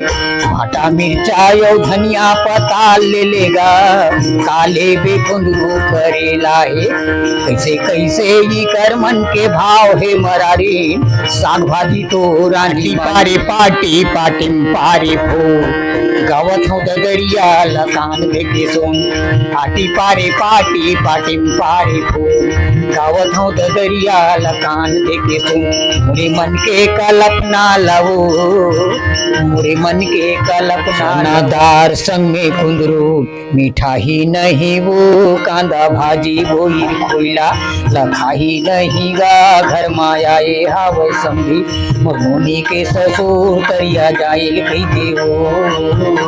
भाटा मिर्चा और धनिया पता ले लेगा, काले बेकुंदरू करेला है। कैसे कैसे ये कर मन के भाव है मरारी, साग भाजी तो रानी पारे पाटी पाटिम पारे फो। गावत हूँ ददरिया लकान देखे सोन, पाटी पारे पाटी पाटिम पारे फो। गावत हूँ ददरिया लकान देखे सोन, मुरे मन के कल्पना लवो, मुरे मन के कल्पना। नादार संग में कुंदरू मीठा ही नहीं वो, कांदा भाजी बोई कोयला लखा ही नहीं गा। घर माया ये हाव संभी मगोनी के ससुर करिया जाए कही देवो।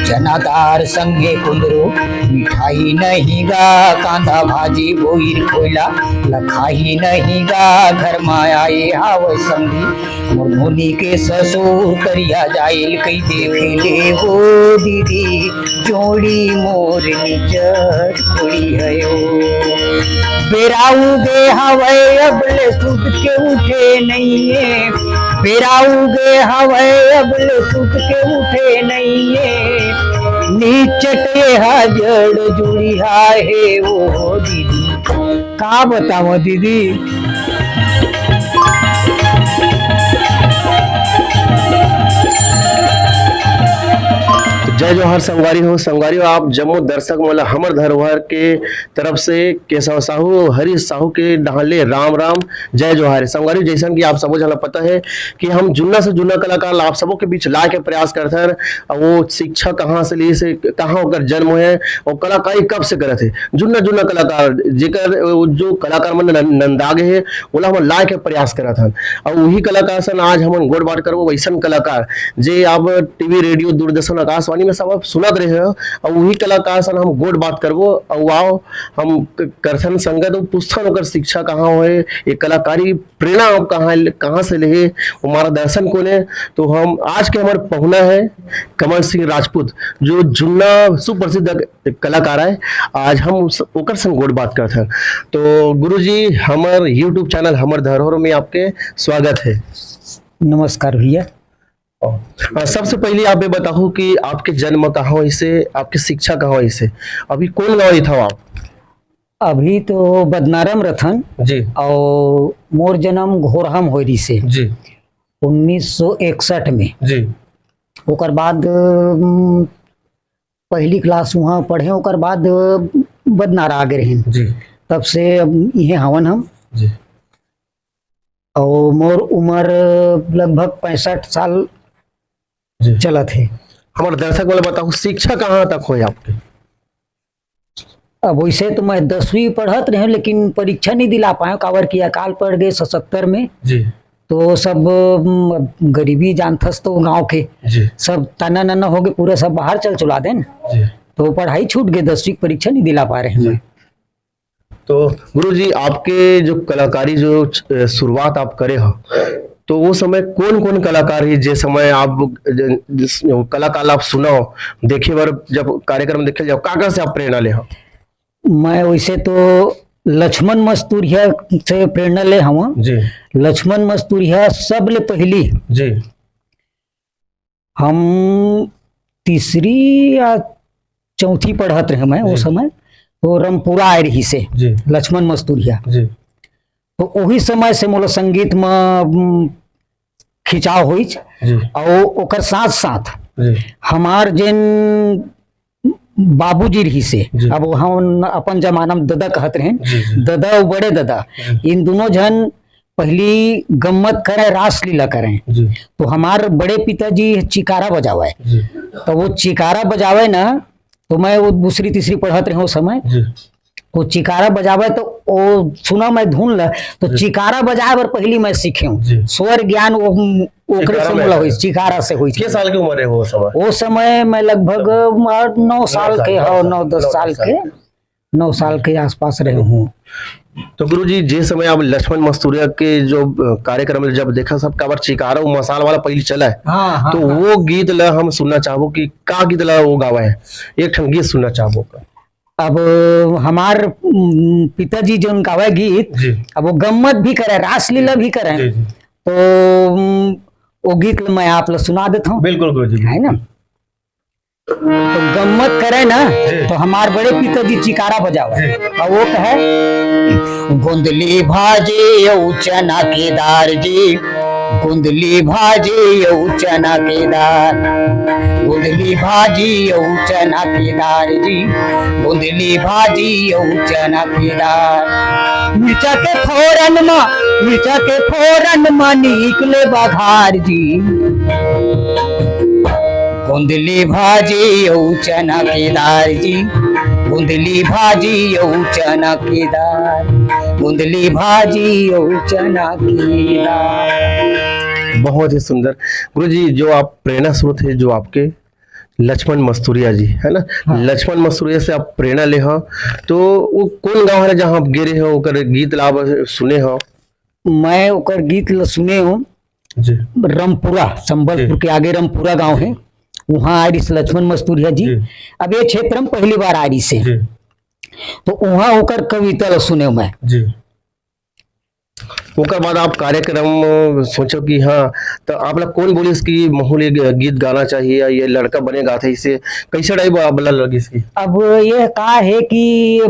जनादार संगे कुंदरू मिठाई नहीं गा, कांदा भाजी बोई कोयला लखा ही नहीं गा। घर माया ये हाव संगी मुरमुनी के ससुर करिया जाइल कई देवेले हो। दीदी जोड़ी मोर निजर कोड़ी है, बेराऊ गे हवे अबले सुत के उठे नहीं है। बेराऊ गे हवे अबले सुत के उठे नहीं है। नीचटे हजड़ जुड़ी है वो दीदी, का बताओ दीदी। जय जोहार संगवारी हो। संगवारी हो आप जम्मू दर्शक मोला हमर धरोहर के तरफ से केशव साहू हरीश साहू के डाले राम राम जय जोहार। संगवारी जैसन कि आप सबको जना पता है कि हम जुन्ना से जुन्ना कलाकार आप सबों के बीच ला के प्रयास करते हैं। वो शिक्षा कहाँ से ली से कहाँ होकर जन्म है और कलाकारी कब से करते है। जुन्ना जुन्ना कलाकार जेकर जो कलाकार मन नंदागे है बोला हम ला के प्रयास करत हन। और वही कलाकार सन आज हम गोड़ बात करबो वैसन कलाकार जे आप टीवी रेडियो दूरदर्शन आकाशवाणी सब आप सुनत रहे हो। और वही कलाकार सन हम गोड बात करबो और आओ हम करथन संगत पुस्तन ओकर शिक्षा कहाँ होए, ये कलाकारी प्रेरणा आप कहाँ से ले, हमारा दर्शन को ने। तो हम आज के हमारे पहुना है कमल सिंह राजपूत जो जुन्ना सुप्रसिद्ध कलाकार है। आज हम ओकर संग गोड बात करथन। तो गुरुजी हमार यूट्यूब चैनल हमर धरोहर में आपके स्वागत है। नमस्कार भैया। सबसे पहले आप ये बताओ कि आपके जन्म कहाँ हुई से, आपकी शिक्षा कहाँ हुई से, अभी कौन गाँव था आप? अभी तो बदनारम रथन जी। और मोर जन्म घोरहम होरी से जी 1961 में जी। ओकर बाद पहली क्लास वहाँ पढ़े, ओकर बाद बदनारा आ गए हैं जी। तब से ये हवन हम जी। और मोर उम्र लगभग 65 साल चला थे। हमारे दर्शक वाले बताओ शिक्षा कहाँ तक हो आपके? अब वैसे तो मैं 10वीं पढ़त रहे लेकिन परीक्षा नहीं दिला पाए, कावर की अकाल पड़ गए 77 में जी। तो सब गरीबी जानथस तो गांव के जी। सब तना नन्ना हो गए, पूरा सब बाहर चल चला देन जी। तो पढ़ाई छूट गई, 10वीं परीक्षा नहीं दिला पा रहे हैं। तो गुरुजी आपके जो कलाकारी जो शुरुआत आप करे हो तो वो समय कौन कौन कलाकार ही जे समय आप कलाकार आप सुनाओ देखे बार जब कार्यक्रम देखे जाओ काका से आप प्रेरणा ले हो? मैं वैसे तो लक्ष्मण मस्तूरिया से प्रेरणा ले हूँ जी। लक्ष्मण मस्तूरिया सब ले पहली जी। हम तीसरी या चौथी पढ़त रहे मैं वो समय, तो रमपुरा आ रही से जी। लक्ष्मण मस्तूरिया जी। तो वही समय से मोला संगीत में खिंचाव हुई। और ओकर साथ साथ हमार जिन बाबूजी रही से, अब हम अपन जमाना में दादा कहते रहे, दादा और बड़े दादा इन दोनों जन पहली गम्मत करे रास लीला करें। तो हमार बड़े पिताजी चिकारा बजावे, तो वो चिकारा बजावे ना, तो मैं वो दूसरी तीसरी पढ़त रहे उस समय, तो चिकारा बजावे तो वो सुना मैं धुन ल तो चिकारा बजाए बर पहली मैं सीखे हूँ। स्वर ज्ञान ओकरे से मोला हुई, चिकारा से हुई। कितने साल की उम्र है वो समय? वो समय मैं लगभग 9 साल के हो, 9-10 साल के, 9 साल के आसपास रहे हूँ। तो गुरुजी जे समय आप लक्ष्मण मस्तूरिया के जो कार्यक्रम जब देखा सब काबर चिकारा मसाल वाला पहले चला है। हाँ, तो हाँ, वो गीत ला हम सुनना चाहबो कि का गीत ला वो गावा है, एक ठन गीत सुनना चाहबो का। अब हमार पिताजी जो गावे गीत, अब वो गम्मत भी करे रासलीला भी करे, तो वो गीत मैं आप लोग सुना देता हूँ, बिल्कुल गुरुजी। है ना। तो गम्मत करे ना तो हमार बड़े पिताजी चिकारा बजावा और वो कहे, गुंदली भाजी यऊ चना की दाल जी, गुंदली भाजी यऊ चना की दाल, गुंदली भाजी यऊ चना की दाल जी, गुंदली भाजी यऊ चना की दाल। मिर्चा के फोरन मा निकले बघार जी, गुंदली भाजी यऊ चना की दाल जी, गुंदली भाजी यऊ चना की दाल, गुंदली भाजी यऊ चना की दाल। बहुत ही सुंदर गुरुजी। जो आप प्रेरणा स्रोत है जो आपके लक्ष्मण मस्तूरिया जी है ना, लक्ष्मण मस्तूरिया से आप प्रेरणा ले हो, तो वो कौन गांव है जहाँ आप गिरे हो ओकर गीत लाभ सुने हो? मैं ओकर गीत सुने हूँ जी। रामपुरा, संबलपुर के आगे रामपुरा गांव है, वहाँ आरिस लक्ष्मण मस्तूरिया जी। अब ये क्षेत्र में पहली बार आरिस है, तो वहाँ होकर कविता सुने मैं जी। ओकर बाद आप कार्यक्रम सोचो कि हाँ, तो आप लोग कौन बोली इसकी माहौल गीत गाना चाहिए या ये लड़का बनेगा था, इसे कैसे टाइप बोला लगी इसकी? अब ये कहा है कि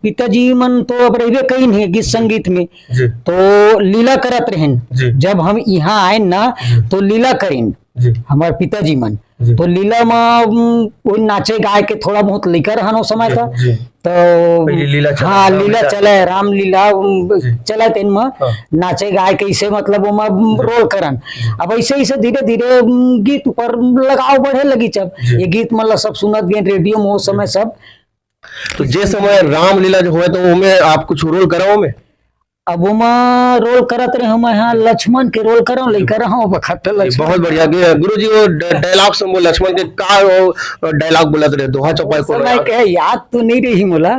पिताजी मन तो अब रहे कहीं नहीं गीत संगीत में जी। तो लीला करत रहन। जी। जब हम यहाँ आए ना तो लीला करें हमारे पिताजी मन, तो लीला में वो नाचे गाय के थोड़ा बहुत लेकर हन उस समय का, तो लीला हाँ लीला चले, राम लीला चले तेन में नाचे गाय के इसे मतलब वो रोल करन। अब ऐसे ऐसे धीरे धीरे गीत ऊपर लगाव बढ़े लगी, जब ये गीत मतलब सब सुनत गए रेडियो में उस समय सब। तो जे समय राम लीला जो हुए तो उनमें आप कुछ रोल कराओ में? अब मैं रोल करत रहे हम यहाँ लक्ष्मण के रोल करो लेकर रहा बखत लक्ष्मण। बहुत बढ़िया गुरुजी। वो डायलॉग से वो लक्ष्मण के का डायलॉग बोलत रहे, दोहा चौपाई को याद तो नहीं रही मोला,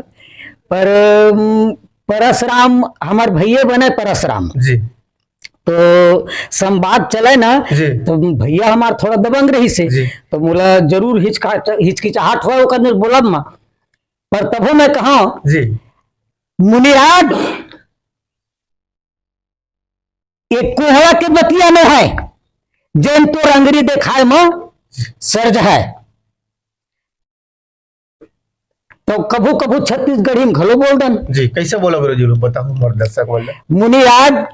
पर परशुराम हमार भैया बने परशुराम जी। तो संवाद चले ना तो भैया हमार थोड़ा दबंग रही से, तो बोला जरूर हिचकिचाहट हुआ करने बोलब माँ, पर तब मैं कहा मुनिराज एक कोहड़ा के बतिया में है जैन तो रंगरी देखाए में सर्ज है, तो कभू कभू छत्तीसगढ़ी में घलो बोल दन जी। कैसे बोला गुरुजी लोग बताओ हमारे दर्शक बोले? मुनिराज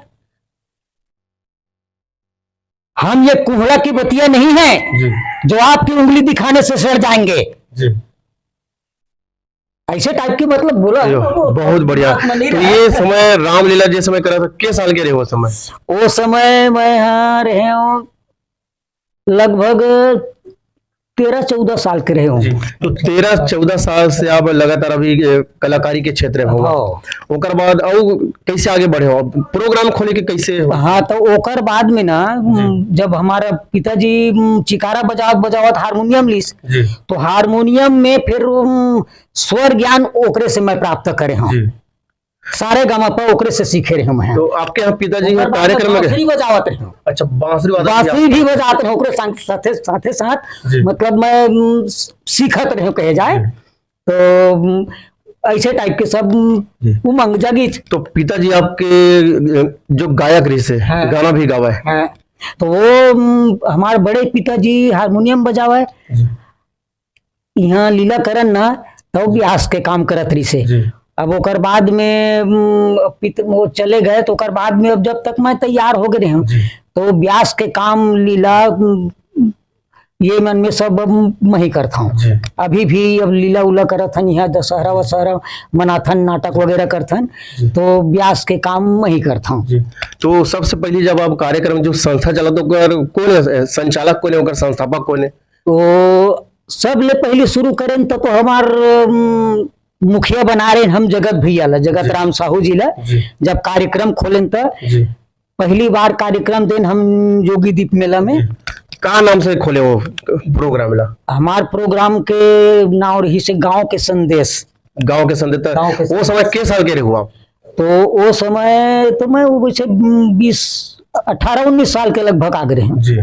हम ये कोहड़ा की बतिया नहीं है जी। जो आपकी उंगली दिखाने से सड़ जाएंगे जी। ऐसे टाइप की मतलब बोला। बहुत बढ़िया। तो ये समय रामलीला जिस समय करा था किस साल के रहे वो समय? वो समय मैं यहाँ रहे हूँ लगभग 13-14 साल के रहे हूँ। तो 13-14 साल से आप लगातार अभी कलाकारी के क्षेत्र में हो, ओकर बाद और कैसे आगे बढ़े हो, प्रोग्राम खोले के कैसे हो? हाँ, तो ओकर बाद में ना जब हमारा पिताजी चिकारा बजावत हारमोनियम लिस, तो हारमोनियम में फिर स्वर ज्ञान ओकरे से मैं प्राप्त करे हूँ, सारे गामा पर ओकरे से सीखे रहे हैं। तो आपके यहाँ पिताजी कार्यक्रम में बांसुरी बजावत रहे। अच्छा, बांसुरी भी बजाते रहे ओकरे साथे साथ मतलब मैं सीखत रहे कहे जाए, तो ऐसे टाइप के सब उमंग जागी। तो पिताजी आपके जो गायक रही से गाना भी गावा है, तो वो हमारे बड़े पिताजी हारमोनियम बजावा, यहाँ लीला करन ना तो ब्यास के काम करत रही से। अब ओकर बाद में वो चले गए, तो ओकर बाद में अब जब तक मैं तैयार हो गए हूँ तो ब्यास के काम लीला ये मन में सब मैं ही करता हूँ। अभी भी अब लीला उला करथन, यहाँ दशहरा वशहरा मनाथन, नाटक वगैरह करथन, तो ब्यास के काम मैं ही करता हूँ। तो सबसे पहले जब आप कार्यक्रम जो संस्था चला तो कौन है संचालक, कौन है ओकर संस्थापक कौन है? तो सब ले पहले शुरू करें तो हमार मुखिया बना रहे हम जगत भैया ला, जगत राम साहू जी ला। जब कार्यक्रम खोलें तो पहली बार कार्यक्रम दिन हम जोगी दीप मेला में का नाम से खोले वो प्रोग्राम ला? हमार प्रोग्राम के नाम रही से गांव के संदेश। गांव के संदेश। वो समय के साल के रहे हुआ? तो वो समय तो मैं वो वैसे 18-19 साल के लगभग आ गए हैं जी।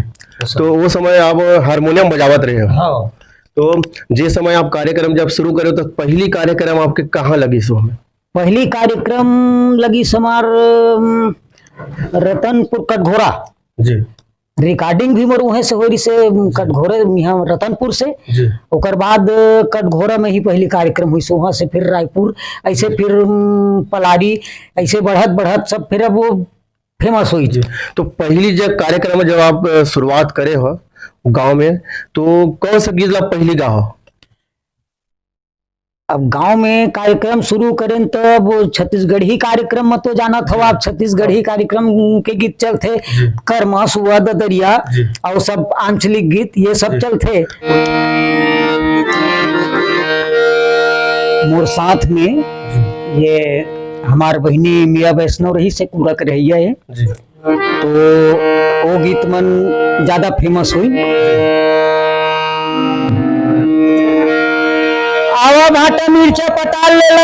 तो वो समय आप हारमोनियम बजावत रहे हो? हाँ। तो जिस समय आप कार्यक्रम जब शुरू करे तो पहली कार्यक्रम आपके कहाँ लगी? सो में पहली कार्यक्रम लगी समार रतनपुर कटघोरा जी। रिकॉर्डिंग भी मोर वहीं से हो रही से कटघोरा यहाँ रतनपुर से। जी ओकर बाद कटघोरा में ही पहली कार्यक्रम हुई से, वहां से फिर रायपुर, ऐसे फिर पलाड़ी, ऐसे बढ़त बढ़त सब फिर अब वो फेमस हुई। जी। तो पहली जब कार्यक्रम में जब आप शुरुआत करे हो गांव में, तो कौन सा गीत ला पहली गा हो? अब गांव में कार्यक्रम शुरू करें तो अब छत्तीसगढ़ी कार्यक्रम में तो जाना था आप, छत्तीसगढ़ी कार्यक्रम के गीत चलते, कर्मा सुआ ददरिया जी। और सब आंचलिक गीत ये सब चलते। मोर साथ में ये हमार बहिनी मिया वैष्णव रही से पूरा कर रही है, जी तो वो गीत मन ज्यादा फेमस हुई। आवा भाटा मिर्चा पताल ले लो,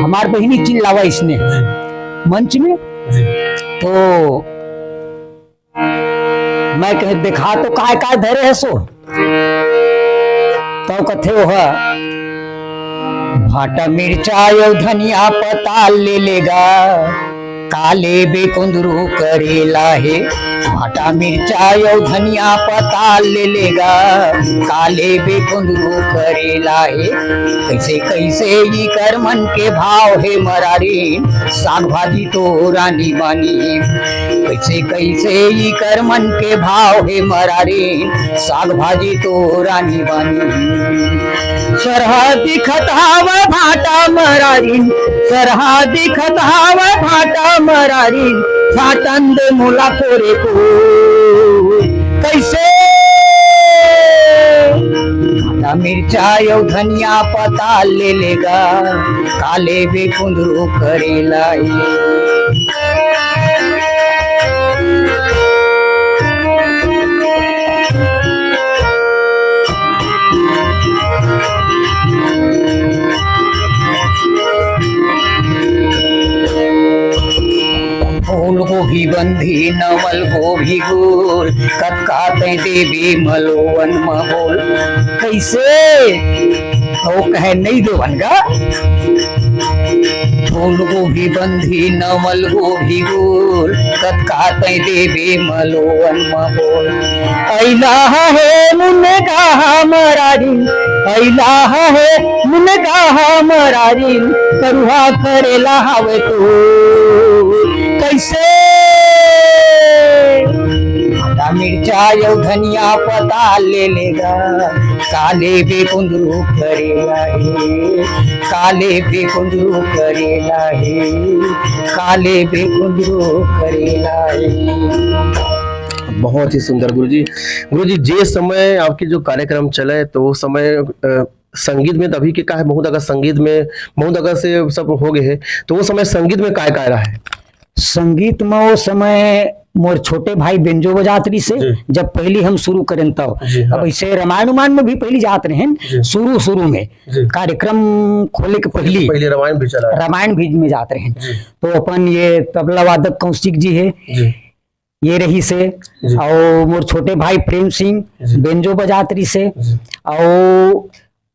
हमार बहिनी चिल्लावा इसने मंच में। जी तो मैं कह देखा तो काय काय धरे है सो, तो कथे हो भाटा मिर्चा यो धनिया पताल ले लेगा, काले बेकुंदरू करेला है। भाटा मिर्चा यो धनिया पताल ले लेगा, काले बेकुंदरू करेला है। कैसे कैसे ई कर मन के भाव है मरारी, साग भाजी तो रानी बानी। कैसे कैसे ई कर मन के भाव है मरारी, साग भाजी तो रानी बानी। सरहदी खताव भाटा मरारी, सरहदी खताव भाटा मरारी, भाटन दे मुला कोरे को। कैसे भाटा मिर्चा यो धनिया पताल ले लेगा, काले बेकुंदरू करेला फूल गोभी बंधी नवल गोभी गोल, कतकाते देवी मलोवन महोल। कैसे तो कहे नहीं देवन गा, फूल गोभी बंधी नवल गोभी गोल, कतकाते देवी मलोवन महोल। ऐला है मुन्ने कहा मरारी, ऐला है मुन्ने कहा मरारी, करुहा करेला हवे तो। कैसे भाटा मिर्चा यो धनिया पताल ले लेगा, काले बेकुंदरू करेला है, काले बेकुंदरू करेला है, काले बेकुंदरू करेला है। बहुत ही सुंदर गुरुजी। गुरुजी जे समय आपकी जो कार्यक्रम चले तो वो समय संगीत में तभी के का है, बहुत अगर संगीत में बहुत अगर से सब हो गए है, तो वो समय संगीत में काय काय रहा है? संगीत में वो समय मोर छोटे भाई बेंजो बजातरी से जब पहली हम शुरू करें तब। हाँ। अब ऐसे रामायण उमायण में भी पहली जात रहे शुरू में कार्यक्रम खोले के पहले रामायण भी चला, रामायण भी में जाते रहे। तो अपन ये तबला वादक कौशिक जी है ये रही से, और मोर छोटे भाई प्रेम सिंह बेंजो बजातरी से, और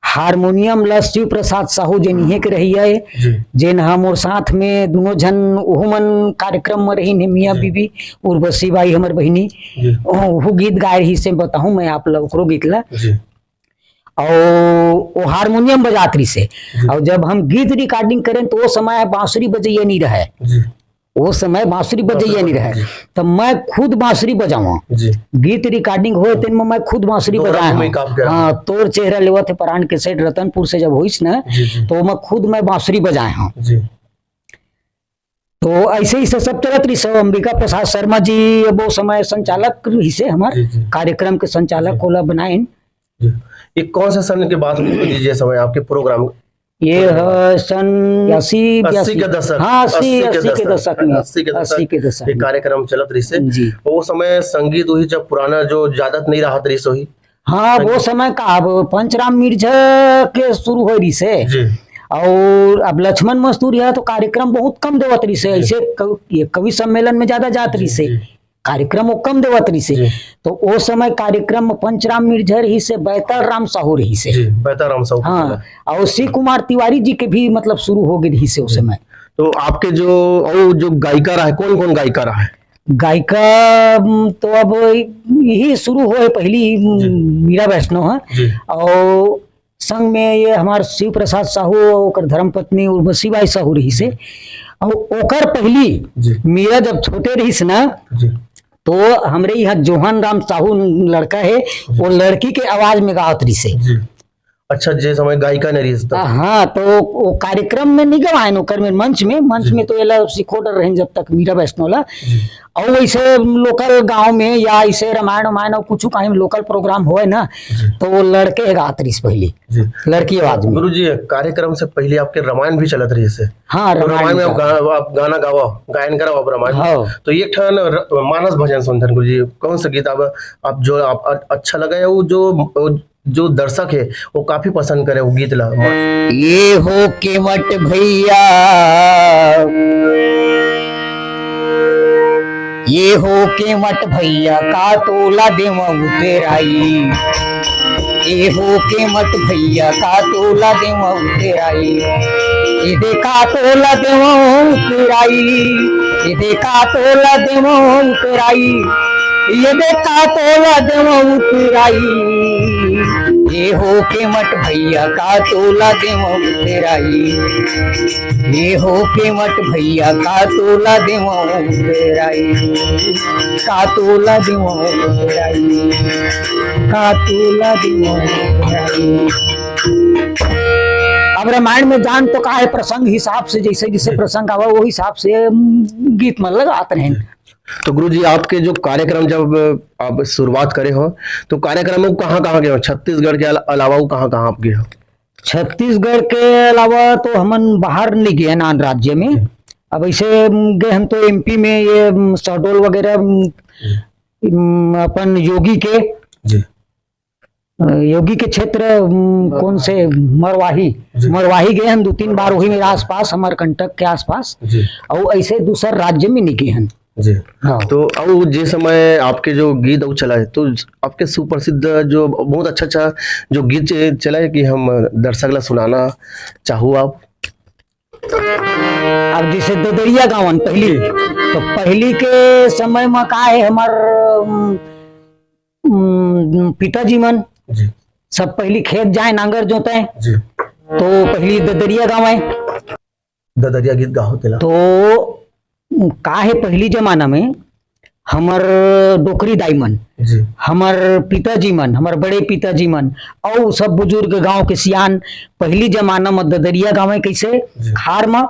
हारमोनियम ला शिव प्रसाद साहू जे निहे के रही है, जेन हम और साथ में दोनों जन ओहुमन कार्यक्रम में रही ने, मियाँ बीबी उर्वशी बाई हमर बहिनी वो गीत गाय रही से बताऊं मैं आप लोग को गीत ला। और वो हारमोनियम बजातरी से, और जब हम गीत रिकॉर्डिंग करें तो वो समय बांसुरी बजैया नहीं रहे, वो समय बांसुरी बजैया नहीं रहे, तो मैं खुद बांसुरी बजाऊँ। गीत रिकॉर्डिंग हो तेन में मैं खुद बांसुरी बजाए। हाँ, तोर चेहरा लेवा थे परान के सेठ रतनपुर से जब हुईस ना, तो मैं खुद मैं बांसुरी बजाए हूँ। तो ऐसे ही सब चलत रही सब। अंबिका प्रसाद शर्मा जी वो समय संचालक रही से, हमारे कार्यक्रम के संचालक कोला बनाए। ये कौन सा सन के बाद समय आपके प्रोग्राम? ये सन 80 के दशक, हाँ 80 के दशक में, 80 के दशक में कार्यक्रम चलत रही से। वो समय संगीत वही जब पुराना जो ज्यादा नहीं रहा रही सो ही। हाँ, वो समय का अब पंचराम मिर्जा के शुरू हो रही से, और अब लक्ष्मण मस्तूरी है तो कार्यक्रम बहुत कम देवत रही से। ऐसे कवि सम्मेलन में ज्यादा जात रही से, कार्यक्रम वो कम देवत रही से। तो वो समय कार्यक्रम पंचराम मिर्जा रही से, बैतर राम साहू रही से, बैतर राम साहू। हाँ, और शिव कुमार तिवारी जी के भी मतलब शुरू हो गई रही से उस समय। तो आपके जो गायिका रहा है, कौन कौन गायिका रहा है? गायिका तो अब यही शुरू हुए पहली मीरा वैष्णव है। जी और संग में ये हमार शिव प्रसाद साहू और धर्मपत्नी उर्वशी बाई साहू रही से। और ओकर पहली जी मीरा जब छोटे रहीस ना, जी तो हमरे यहाँ जोहन राम साहू लड़का है, वो लड़की के आवाज में गावत रही से। जी। अच्छा, जे समय गायिका नहीं रही तब। हाँ, तो वो कार्यक्रम में नहीं गवाए ओकर में मंच में तो ये सिखोटर रहे जब तक मीरा वैष्णव ला। जी और वैसे लोकल गांव में या ऐसे रामायण वामायण और कुछ कहीं लोकल प्रोग्राम होए ना, जी तो वो लड़के गात रही पहली जी। लड़की आवाज में। गुरु जी, कार्यक्रम से पहले आपके रामायण भी चलत रही से। हाँ, तो रामायण में आप का। आप गाना गावा, गायन कराओ आप रामायण में। हाँ। तो एक ठन मानस भजन सुनते गुरु जी, कौन सा गीत आप जो आप अच्छा लगा है, वो जो दर्शक है वो काफी पसंद करे वो गीत ला। ये हो केवट भैया, ये हो केवट भैया का तोला देवा उतेराई, ये हो केवट भैया का तोला देवा उतेराई, ये देखा तोला देवा उतेराई, ये देखा तोला देवा उतेराई, ये देखा तोला देवा उतेराई, ये हो केवट भैया का तोला देवा उतेराई, ये हो केवट भैया का तोला देवा उतेराई, का तोला देवा उतेराई, का तोला देवा उतेराई। अब रामायण में जान तो का है, प्रसंग हिसाब से जैसे जैसे प्रसंग आवा वो हिसाब से गीत मन लगाते हैं। तो गुरु जी, आपके जो कार्यक्रम जब आप शुरुआत करे हो, तो कार्यक्रम में कहाँ कहाँ गए हो? छत्तीसगढ़ के अलावा वो कहाँ कहाँ आप गए हो? छत्तीसगढ़ के अलावा तो हमन बाहर नहीं गए नान राज्य में। अब ऐसे गए हम तो एमपी में, ये शहडोल वगैरह अपन योगी के क्षेत्र कौन से मरवाही गए हम 2-3 बार, वही मेरे आसपास अमरकंटक के आसपास। और ऐसे दूसर राज्य में नहीं गए हम जी। हाँ। तो अब जिस समय आपके जो गीत चला है, तो आपके सुप्रसिद्ध जो बहुत अच्छा जो गीत चला है कि हम दर्शक ला सुनाना चाहूँ आप। अब जैसे ददरिया गावन पहली के समय में का है, हमार पिताजी मन जी सब पहली खेत जाए नांगर जोते जी। तो पहली ददरिया गावे, ददरिया गीत गाओ तेला। तो का है पहली जमाना में हमर डोकरी दाई मन, हमर पिताजी मन, हमर बड़े पिताजी मन और सब बुजुर्ग गांव के सियान पहली जमाना में ददरिया गावे कैसे खार में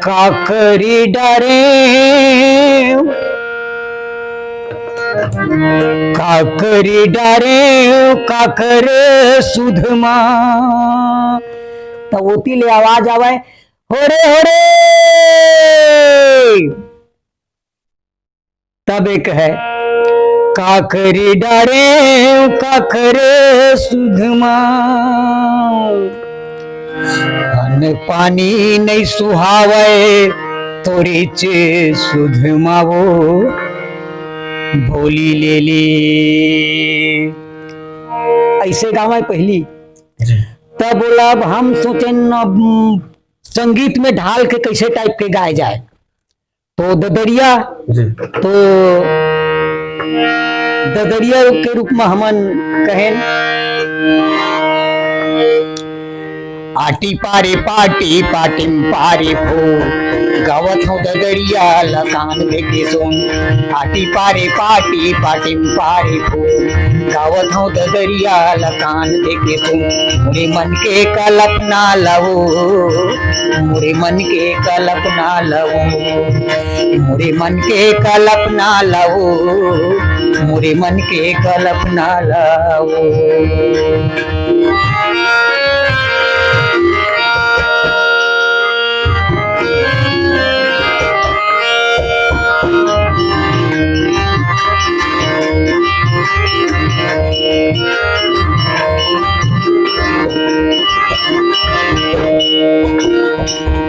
काकरी डरे काकरी डरे काकरे सुधमा, तो ओती ले आवाज आवे होरे होरे, तब एक है काकरी डरे काकरे सुधमा, अन्न पानी नहीं सुहावे तोरी चे सुधमा वो भोली ले ली। ऐसे गावा पहली। तब बोला अब हम सोचे संगीत में ढाल के कैसे टाइप के गाए जाए, तो ददरिया के रूप में हमन कहें आटी पारे पाटी पाटिम पारे फो गावत हो ददरिया लकान देखे सुन, आटी पारे पाटी पाटिम पारे फो गावत हो ददरिया लकान देखे सुन, मुरे मन के कल्पना लवो, मुरे मन के कल्पना लवो, मुरे मन के कल्पना लवो, मुरे मन के कल्पना लवो।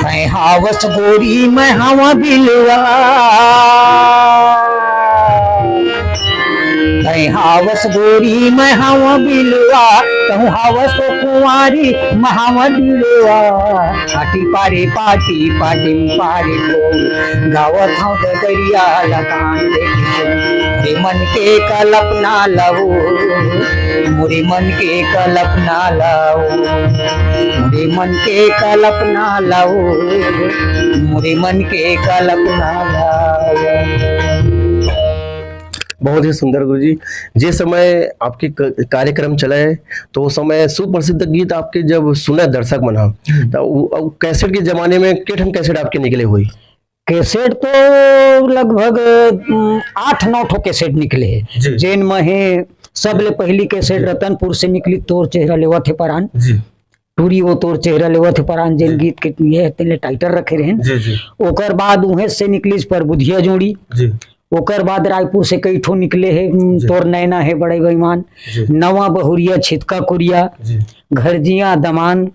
मैं हावस गोरी मैं हवा बिलवा, मैं हावस गोरी मैं हवा बिलवा, कहूँ हावस तो कुंवारी महामंदिरेवा पाटी पारे पाटी पाटी पारे को गावत हूँ दरिया लगान देखो मन के कल्पना लहो मोरे मन के कल्पना लाओ मोरे मन के कल्पना लाओ मोरे मन के कल्पना लाओ। बहुत ही सुंदर गुरुजी। जिस समय आपके कार्यक्रम चले तो उस समय सुप्रसिद्ध गीत आपके जब सुने दर्शक मना तो कैसेट के जमाने में कितने कैसेट आपके निकले हुई? कैसेट तो लगभग 8-9 ठो कैसेट निकले है जैन में सबले पहली कैसेट रतनपुर से निकली तोर चेहरा लेवा थे परान टूरी वो तोर चेहरा लेवा थे परान जैन गीत के ये तेले टाइटल रखे रहे। ओकर बाद उहे से निकली पर बुधिया जोड़ी। ओकर बाद रायपुर से कई ठो निकले है तोर नैना है बड़े बेईमान, नवा बहुरिया छिटका कुरिया, घरजिया दमान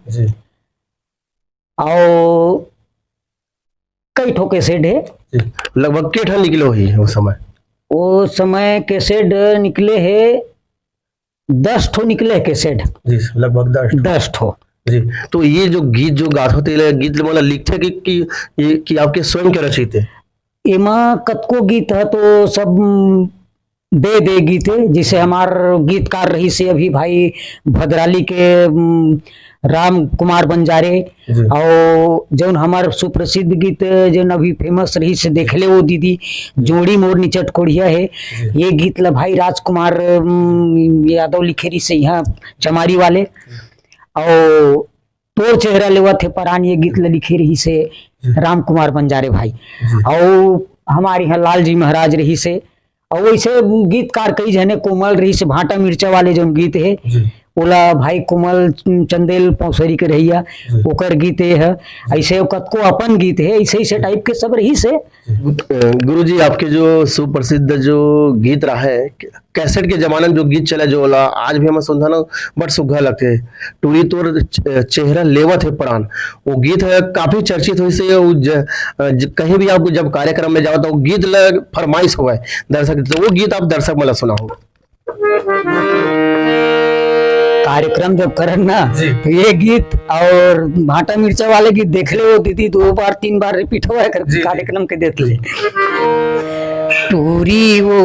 और कई ठो कैसेट है। लगभग कितना निकले हुई उस समय? वो समय कैसेट निकले है 10 ठो निकले है कैसेट जी, लगभग 10 ठो जी। तो ये जो गीत जो गात होते गीत मतलब लिखते कि आपके स्वयं के रचित है? एमा कतको गीत है तो सब दे गीत है। जैसे हमार गीतकार रही से अभी भाई भद्राली के राम कुमार बंजारे और जो हमार सुप्रसिद्ध गीत जो अभी फेमस रही से देखले वो दीदी जोड़ी मोर निचट कोढ़िया है ये गीत ला भाई राजकुमार यादव लिखे रही से यहाँ चमारी वाले। और तोर चेहरा लेवा थे परान ये गीत ला लिखे रही से राम कुमार बंजारे भाई। और हमारे यहाँ लाल जी महाराज रही से और वैसे गीतकार कई जने कोमल रही से भाटा मिर्चा वाले जो गीत है ओला भाई कोमल चंदेल पौसरी के रहिया ओकर गीत है। ऐसे कतको अपन गीत है ऐसे टाइप के सब रही से। गुरुजी आपके जो सुप्रसिद्ध जो गीत रहा है कैसेट के जमाने में जो गीत चला जो वाला आज भी हमें सुनना ना बड़ सुघा लगते है टूरी तोर चेहरा लेवत है प्राण वो गीत है काफी चर्चित हुई से कहीं भी आप जब कार्यक्रम में जाओ तो गीत फरमाइश हुआ है दर्शक तो वो गीत आप दर्शक मतलब सुनाओ। कार्यक्रम जब करन ना तो ये गीत और भाटा मिर्चा वाले गीत देख ले वो दीदी 2 बार 3 बार रिपीट हुआ है कार्यक्रम के देख ले। टूरी वो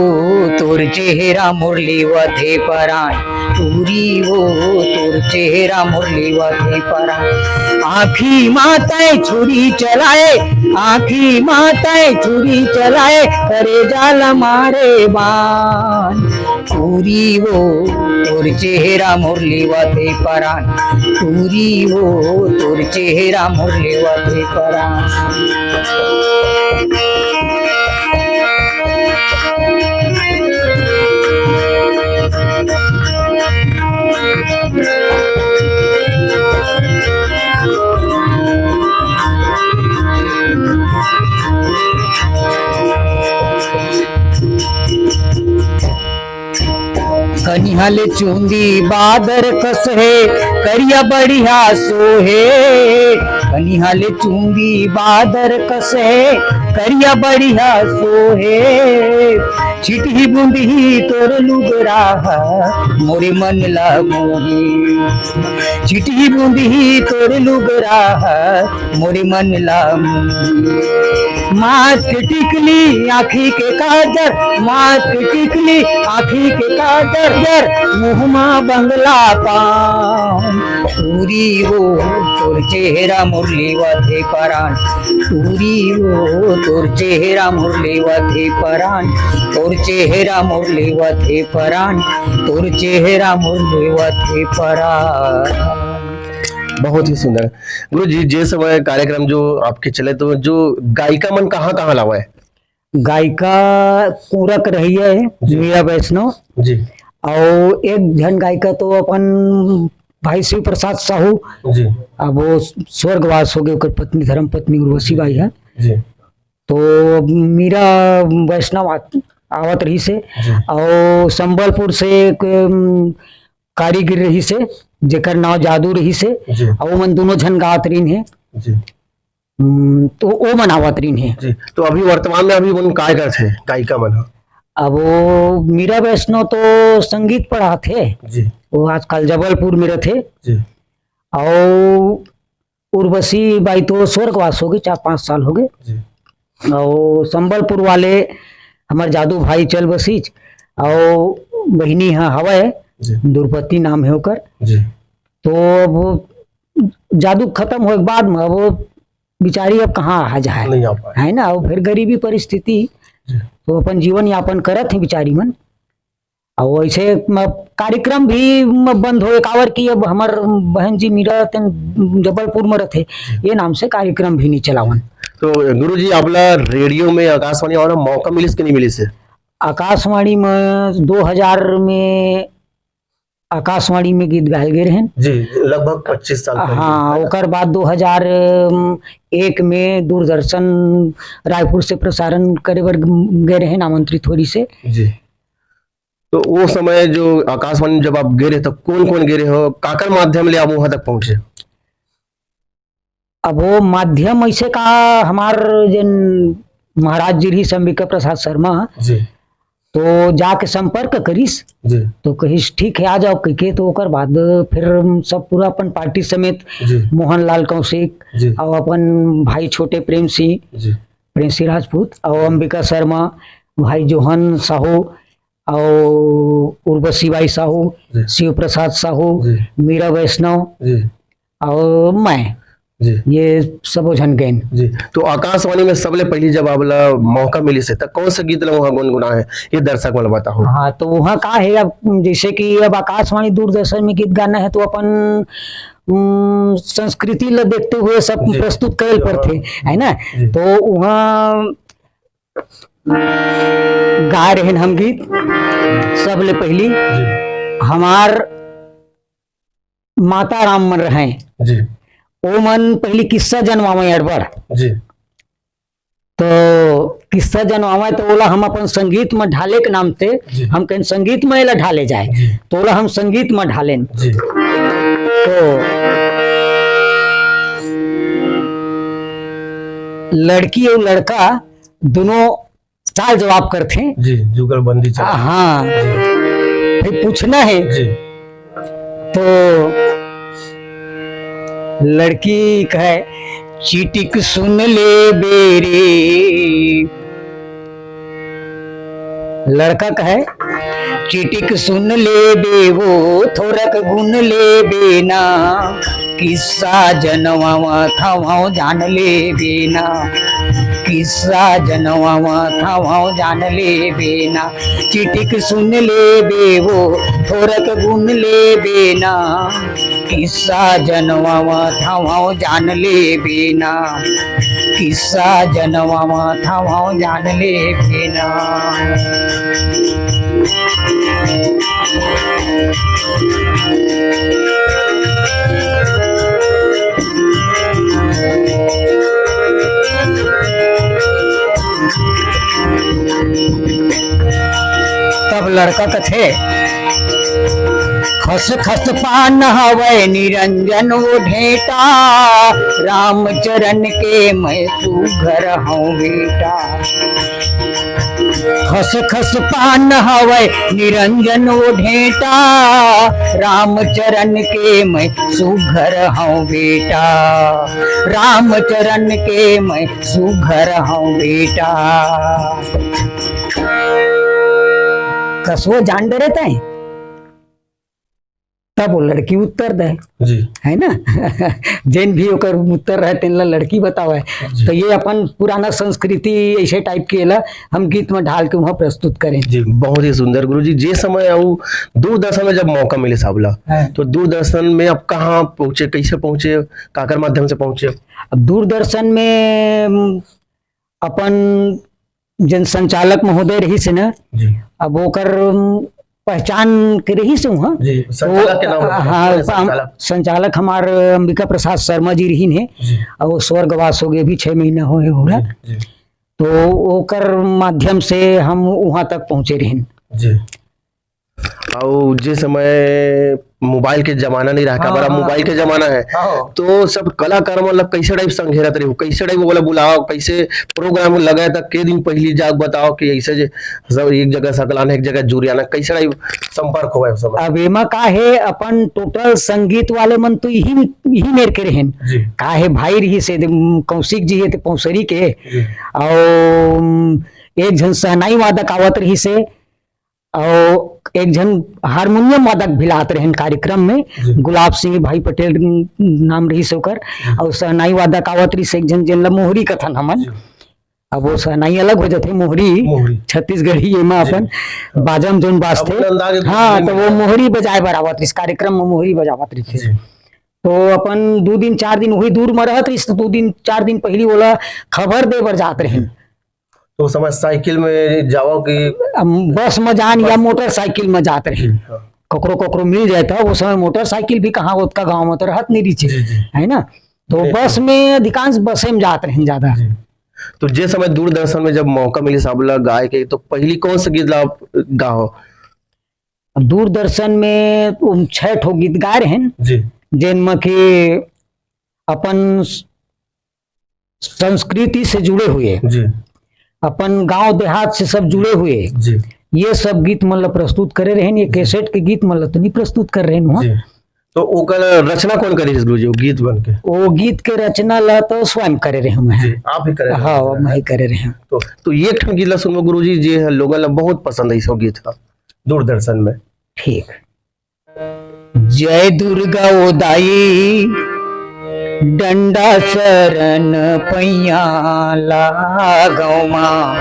तोर चेहरा मुरली वे परान टूरी वो तोर चेहरा मुरली वे परान आँखी माताएं छुरी चलाए आँखी माताएं छुरी चलाए करे जाल मारे बान टूरी वो तोर चेहरा मुरली वे परान टूरी वो तोर चेहरा मुरली वे परान। कनिहल चूंदी बादर कस है करिया बढ़िया सोहे कनिहल चूंदी बादर कस है करिया बढ़िया सोहे छिटही बूंदी तोर लुगरा मोरे मन ला मोहे छिटही बूंदी तोर लुगरा मोरे मन ला माथ के टिकली आँखी के काजर माथ के टिकली आँखी के काजर मुहमा बंगला पान टूरी वो तोर चेहरा मुरली वे परान टूरी वो तोर चेहरा मुरली वे परान तोर चेहरा मुरली वे परान तोर चेहरा मुरली वे परान। बहुत ही सुंदर गुरु जी। जिस समय कार्यक्रम जो आपके चले तो जो गायिका मन कहाँ कहाँ लावा है? गायिका पूरक रही है मीरा वैष्णव जी और एक जन गायिका तो अपन भाई शिव प्रसाद साहू जी अब वो स्वर्गवास हो गए पत्नी धर्म पत्नी उर्वशी बाई है जी। तो मीरा वैष्णव आवत रही से और संबलपुर से एक कारीगर रही से जेकर नाव जादू रही से और वो मन दोनों जन गात रही है जी। तो वो मन आवत रही है जी। तो अभी वर्तमान में अभी मन काय करते गायिका मन? अब वो मीरा वैष्णव तो संगीत पढ़ाते जी वो आजकल जबलपुर में रहते। जी और उर्वशी बाई तो स्वर्गवास हो गए, 4-5 साल हो गए। जी और संबलपुर वाले हमारे जादू भाई चल बसीच, और बहिनी है हवा है, जी द्रौपदी नाम है होकर। जी तो अब जादू खत्म हो के बाद में वो बिचारी अब कहाँ आ जाए, नहीं आ पाए। है ना। और फिर गरीबी परिस्थिति, जी तो अपन जीवन यापन करत है बिचारी मन। और वैसे कार्यक्रम भी बंद हो कावर की, अब हमार बहन जी मीरा जबलपुर में रहते, ये नाम से कार्यक्रम भी नहीं चलावन। तो गुरुजी आपला रेडियो में आकाशवाणी आने मौका मिलिस कि नहीं मिलिस है? आकाशवाणी में 2000 में आकाशवाणी में गीत गायल गए हैं। जी लगभग 25 साल पहले। हाँ, ओकर बाद 2001 में दूरदर्शन रायपुर से प्रसारण करे बर गए रहे, आमंत्रित होरी से। जी तो वो समय जो आकाशवाणी जब आप गए रहे तब कौन कौन गए रहे हो, काकर माध्यम ले आप वहां तक पहुंचे? अब वो माध्यम ऐसे का, हमार जन महाराज जी रही अंबिका प्रसाद शर्मा, जी तो जाके संपर्क करीस, जी तो कहिस ठीक है आ जाओ कह के। तो ओकर बाद फिर सब पूरा अपन पार्टी समेत, जी मोहनलाल कौशिक जी और अपन भाई छोटे प्रेम जी सिंह राजपूत और अंबिका शर्मा, भाई जोहन साहू और उर्वशी बाई साहू, जी शिव प्रसाद साहू, जी मीरा वैष्णव जी और मैं, जी ये सब झन गए। जी तो आकाशवाणी में सबले पहली जब आपला मौका मिली से तब कौन सा गीत वहाँ गुनगुना है, ये दर्शक वाला बताओ। हाँ, तो वहाँ का है, अब जैसे कि अब आकाशवाणी दूरदर्शन में गीत गाना है तो अपन संस्कृति ल देखते हुए सब जी। प्रस्तुत करे पड़ते, है ना। जी। तो वहाँ गा रहे हैं हम गीत। सबले पहली जी हमार माता राम मन रहे, जी ओ मन पहली किस्सा जनवावे अड़बड़। जी तो किस्सा जनवावे तो ओला हम अपन संगीत में ढाले के नाम से, जी। हम कहीं संगीत में एला ढाले जाए, जी तो ओला हम संगीत में ढालें। जी तो लड़की और लड़का दोनों सवाल जवाब करते हैं। जी जुगलबंदी चल। हाँ, फिर पूछना है। जी तो लड़की कहे चीटिक सुन ले बेरे, लड़का कहे चीटिक सुन ले बेवो, थोरक गुन ले बेना, किस्सा जनवावा था जान ले बेना, किस्सा जनवावा था जान ले बेना, चिटिक सुन ले बेवो, थोरक गुन ले बेना, किस्सा जनवावा था जान ले बेना, किस्सा जनवावा था जान ले बेना। तब लड़का कथे खस खस पान हवै निरंजन वो ढेटा, रामचरण के मैं सुघर हूँ बेटा, खस खस पान हवै निरंजन वो ढेटा, रामचरण के मैं सुघर हूँ बेटा, रामचरण के मैं सुघर हूँ बेटा। कसवो जान डरे तय, तब वो लड़की उत्तर दे, जी है ना। जैन भी ओकर उत्तर रहे तेन ला लड़की बतावे। तो ये अपन पुराना संस्कृति ऐसे टाइप के ला हम गीत में ढाल के वहाँ प्रस्तुत करें। जी बहुत ही सुंदर गुरुजी। जे समय आऊ दूरदर्शन में जब मौका मिले साबला, तो दूरदर्शन में अब कहाँ पहुंचे, कैसे पहुंचे, काकर माध्यम से पहुंचे? अब दूरदर्शन में अपन जन संचालक महोदय रही से ना, जी अब ओकर पहचान के रही से वहाँ। जी संचालक के नाम? हाँ, संचालक संचालक हमार अंबिका प्रसाद शर्मा जी रही है, जी और वो स्वर्गवास हो गए भी 6 महीना हो गए। जी तो ओकर माध्यम से हम वहां तक पहुंचे रहे। जी। और जे समय मोबाइल के जमाना नहीं रहा, हाँ, बड़ा हाँ। मोबाइल के जमाना है। हाँ। तो सब कलाकार मतलब कैसे टाइप संघेरत रही, कैसे टाइप बोला बुलाओ, कैसे प्रोग्राम लगाया था, के दिन पहली जाग बताओ कि ऐसे जे सब एक जगह सकलाना एक जगह जुरियाना, कैसे टाइप संपर्क हुआ है उस समय? अब एमा का है अपन टोटल संगीत वाले मन तो यही मेर के रहेन जी का है भाई रही से कौशिक जी है ते पौसरी के जी और एक जन सहनाई वादक आवत रही से और एक जन हारमोनियम वादक भी लात रहे कार्यक्रम में, जी। गुलाब सिंह भाई पटेल नाम रही से ओकर, और सहनाई वादक आवत रही से एक जन जिनला मोहरी कथन हमन। अब वो सहनाई अलग हो जाते, मोहरी मोहरी। छत्तीसगढ़ी एमा अपन बाजम जोन बाजते, अपन अंदाज है हाँ तो तो वो मोहरी बजाए बरावत इस कार्यक्रम में मोहरी बजावत रही जी। तो अपन 2 दिन 4 दिन वही दूर में रहत रही तो 2 दिन 4 दिन पहली बोला खबर दे बर जात रहे, तो उस समय साइकिल में जाओ कि बस में जान या मोटरसाइकिल में जात रहे, ककरो ककरो मिल जाता वो समय मोटरसाइकिल भी कहाँ उतना गाँव में तो रहत नहीं रही जी, जी। है ना, तो बस में अधिकांश बसे में जात रहे ज्यादा। तो जे समय दूरदर्शन में जब मौका मिली साबला गाय के, तो पहली कौन सा गीत आप गाओ? दूरदर्शन में 6 ठो गीत गा रहे हैं जी जिनमें के अपन संस्कृति से जुड़े हुए, जी अपन गांव देहात से सब जुड़े हुए, जी ये सब गीत मतलब प्रस्तुत करे रहे, ये कैसेट के गीत मतलब तो नहीं प्रस्तुत कर रहे हैं। जी। तो ओकर रचना कौन करी गुरु जी, वो गीत बन के? वो गीत के रचना ला तो स्वयं करे रहे हम जी आप ही करे? हाँ मैं ही करे रहे हैं। तो ये ठन गीत ला सुनो गुरु जी, जे लोगन ला बहुत पसंद है सब गीत का दूरदर्शन में। ठीक। जय दुर्गा ओदाई डंडा शरण पैया लागौ माँ,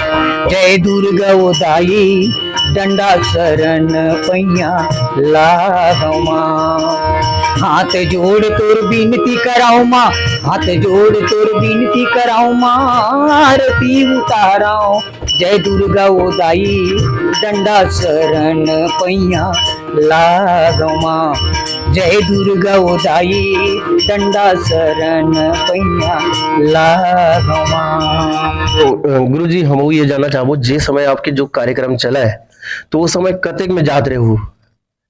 जय दुर्गा ओदाई डंडा शरण पैया लागौ माँ, हाथ जोड़ तोर विनती कराऊ माँ, हाथ जोड़ तोर विनती कराऊ माँ, आरती उताराओ, जय दुर्गा ओदाई डंडा शरण पैया लागौ माँ, जय दुर्गा ओदाई डंडा शरण पैया लागौ माँ। तो गुरु जी हम ये जानना चाहबो, जे समय आपके जो कार्यक्रम चला है तो वो समय कतेक में जात रहे हो?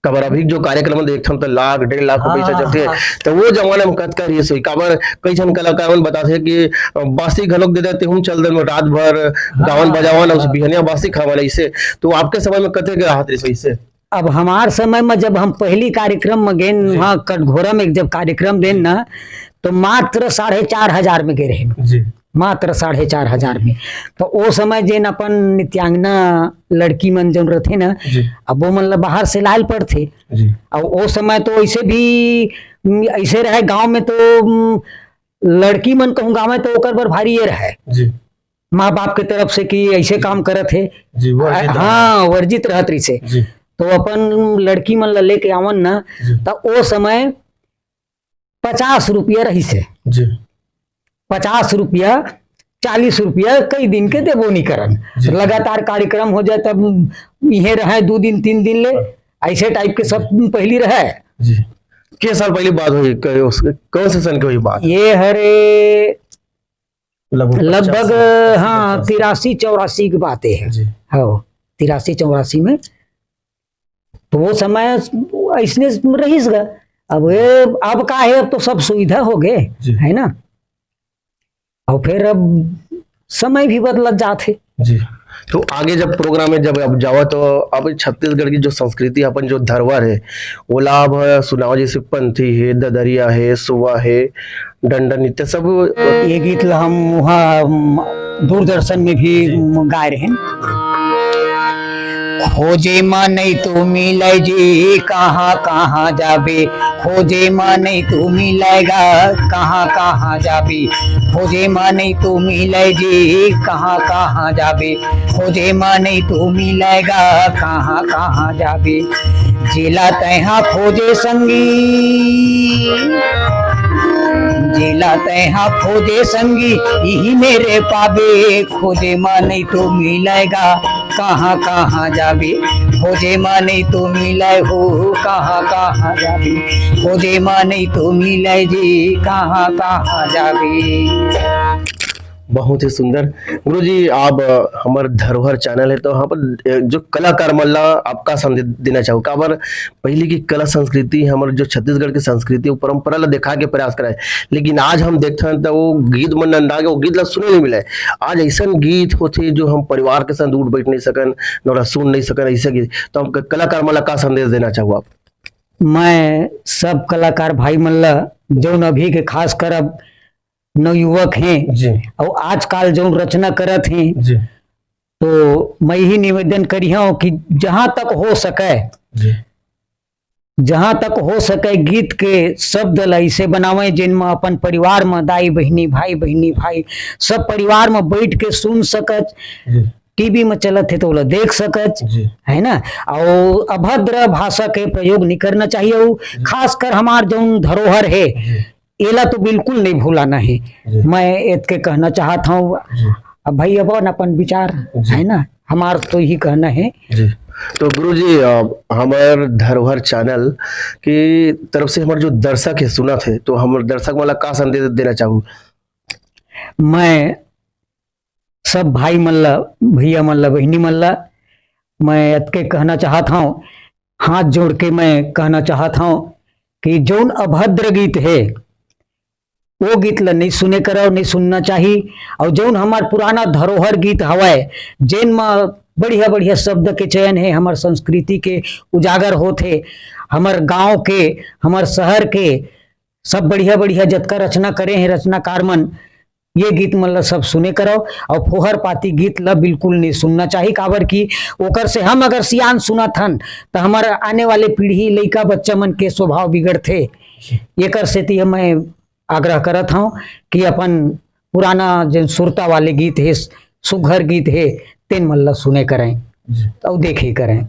कबर अभी जो कार्यक्रम देखते हम तो लाख 1.5 लाख पैसा चलते हैं, तो वो जमाने में कत करिए सोई काबर कई जन कलाकार बताते कि बासी घलोक दे देते हम चल दे रात भर गावन बजावन उस बिहनिया बासी खावन ऐसे, तो आपके समय में कतेक राहत रही सोई से? अब हमार समय में जब हम पहली कार्यक्रम में गए वहाँ कटघोरा में जब कार्यक्रम देन ना, तो मात्र 4,500 में गए रहे जी, मात्र 4,500 में। तो वो समय जेन अपन नित्यांगना लड़की मन जन रहते ना, अब वो मतलब बाहर से लाल पड़ते जी। और वो समय तो ऐसे भी ऐसे रहे गांव में, तो लड़की मन कहूँ गाँव में तो ओकर बर भारी ये रहे जी माँ बाप के तरफ से कि ऐसे काम करत है जी, वर्जित हाँ वर्जित रहत रही से, जी तो अपन लड़की मन ला लेके आवन ना, तो वो समय 50 रुपया रही से, जी 50 रुपया 40 रुपया कई दिन के देबो नहीं करन, लगातार कार्यक्रम हो जाए तब इहे रहे 2 दिन 3 दिन ले ऐसे टाइप के सब पहली रहे जी। के साल पहले बात हुई, कौन से सन की हुई बात? ये हरे लगभग 50 हाँ 83-84 की बातें है जी। हाँ 83-84 में, तो वो समय ऐसने रहीस गा। अब का है, अब तो सब सुविधा हो गए है ना, और फिर अब समय भी बदलत जाते जी। तो आगे जब प्रोग्राम में जब अब जाओ, तो अब छत्तीसगढ़ की जो संस्कृति अपन जो धरोहर है वो लाभ सुनाओ, जैसे पंथी है, ददरिया है, सुवा है, डंडा नृत्य सब। ये गीत ला हम वहाँ दूरदर्शन में भी गाए रहे हैं। खोजे माँ नहीं तो मिले जी कहाँ कहाँ जाबे, खोजे माँ नहीं तो मिलेगा कहाँ कहाँ जाबे, खोजे माँ नहीं तो मिले जी कहाँ कहाँ जाबे, खोजे माँ नहीं तो मिलेगा कहाँ कहाँ जाबे, जिला तैहा खोजे संगी, जिला तैहा खोजे संगी यही मेरे पाबे, खोजे माँ नहीं तो मिलेगा कहाँ कहाँ जाबे, खोजे माँ नहीं तो मिले हो कहाँ कहाँ जाबे, खोजे माँ नहीं तो मिले जी कहाँ कहाँ जाबे। बहुत ही सुंदर। गुरुजी आप हमारे धरोहर चैनल है तो यहाँ पर जो कलाकार मल्ला आपका संदेश देना चाहो काबर पहले की कला संस्कृति हमारे जो छत्तीसगढ़ की संस्कृति वो परंपरा ला दिखा के प्रयास कराए, लेकिन आज हम देखते हैं तो वो गीत मन अंडा के वो गीत ला सुने नहीं मिले। आज ऐसा गीत होते जो हम परिवार के साथ उठ बैठ नहीं सकन न सुन नहीं सकन ऐसे गीत, तो हम कलाकार मल्ला का संदेश देना चाहो आप? मैं सब कलाकार भाई मल्ला जो अभी के खास कर अब नवयुवक हैं जी और आजकल जो रचना करत हैं, जी तो मैं ही निवेदन करी हूँ कि जहां तक हो सके जी जहां तक हो सके गीत के शब्द ऐसे बनावे जिनमें अपन परिवार में दाई बहनी भाई सब परिवार में बैठ के सुन सकत, जी टीवी में चलत है तो वो देख सकत, जी है ना। और अभद्र भाषा के प्रयोग नहीं करना चाहिए। वो खासकर हमार जो धरोहर है एला तो बिल्कुल नहीं भूलाना है। मैं इसके कहना चाहता हूँ। अब भाई अपन अपन विचार है ना, हमार तो यही कहना है जी। तो गुरुजी हमारे धरोहर चैनल की तरफ से हमारे जो दर्शक है सुना थे तो हमारे दर्शक वाला का संदेश देना चाहूँ? मैं सब भाई मल्ला भैया मल्ला बहनी मल्ला मैं इसके कहना चाहता हूँ, हाथ जोड़ के मैं कहना चाहता हूँ कि जौन अभद्र गीत है वो गीत ला नहीं सुने करो, नहीं सुनना चाहिए। और जौन हमार पुराना धरोहर गीत हवाए जिन में बढ़िया बढ़िया शब्द के चयन है, हमार संस्कृति के उजागर होते, हमार गांव के हमार शहर के सब बढ़िया बढ़िया जतका रचना करे हैं रचनाकार मन, ये गीत मन ला सब सुने करो। और फोहर पाती गीत ला बिल्कुल नहीं सुनना चाहिए, काबर की ओकर से हम अगर सियान सुनत हन तो हमारे आने वाले पीढ़ी लइका बच्चा मन के स्वभाव बिगड़ते। एकर से मैं आग्रह करत हूँ कि अपन पुराना जो सुरता वाले गीत है सुघर गीत है तेन मल्ला सुने करें और देखे करें।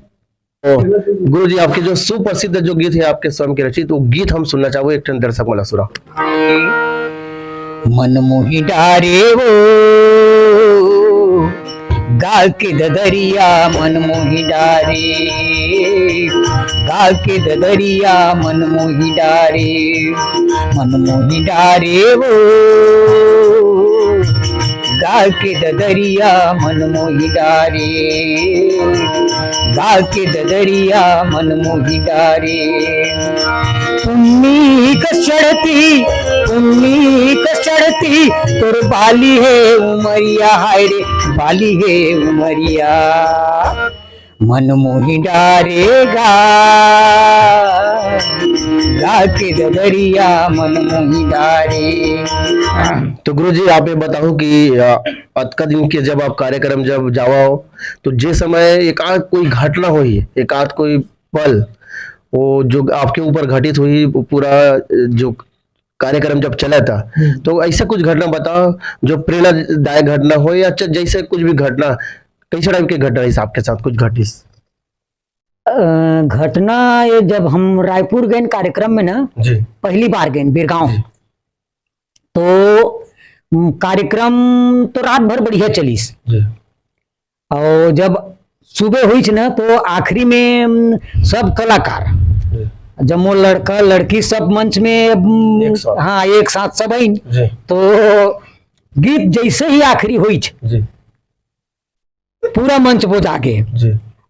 गुरु जी आपके जो सुप्रसिद्ध जो गीत है आपके स्वयं के रचित वो गीत हम सुनना चाहो, एक टन दर्शक मला सुना। मन मोही डारे वो गा के ददरिया मन मोही डारे, गा के ददरिया मन मोही डारे, मन मोही डारे वो गा के ददरिया मन मोही डारे, गा के ददरिया मन मोही डारे। पुन्नी कचड़ती तोर बाली है उमरिया, हाय रे बाली है उमरिया, मन मोही डारेगा गा के ददरिया मन मोही डारे। तो गुरु जी आप ये बताओ कि अतका दिन के जब आप कार्यक्रम जब जाओ तो जे समय एक आध कोई घटना हुई, एक आध कोई पल वो जो आपके ऊपर घटित हुई, पूरा जो कार्यक्रम जब चला था तो ऐसा कुछ घटना बताओ जो प्रेरणादायक घटना हो या जैसे कुछ भी घटना, कैसे टाइप की घटना है आपके साथ कुछ घटी? घटना ये जब हम रायपुर गए कार्यक्रम में ना जी पहली बार गए बिरगांव, तो कार्यक्रम तो रात भर बढ़िया चलीस जी। और जब सुबह हुई ना तो आखिरी में सब कलाकार जब वो लड़का लड़की सब मंच में हाँ एक साथ सब आई, तो गीत जैसे ही आखिरी हुई पूरा मंच वो जागे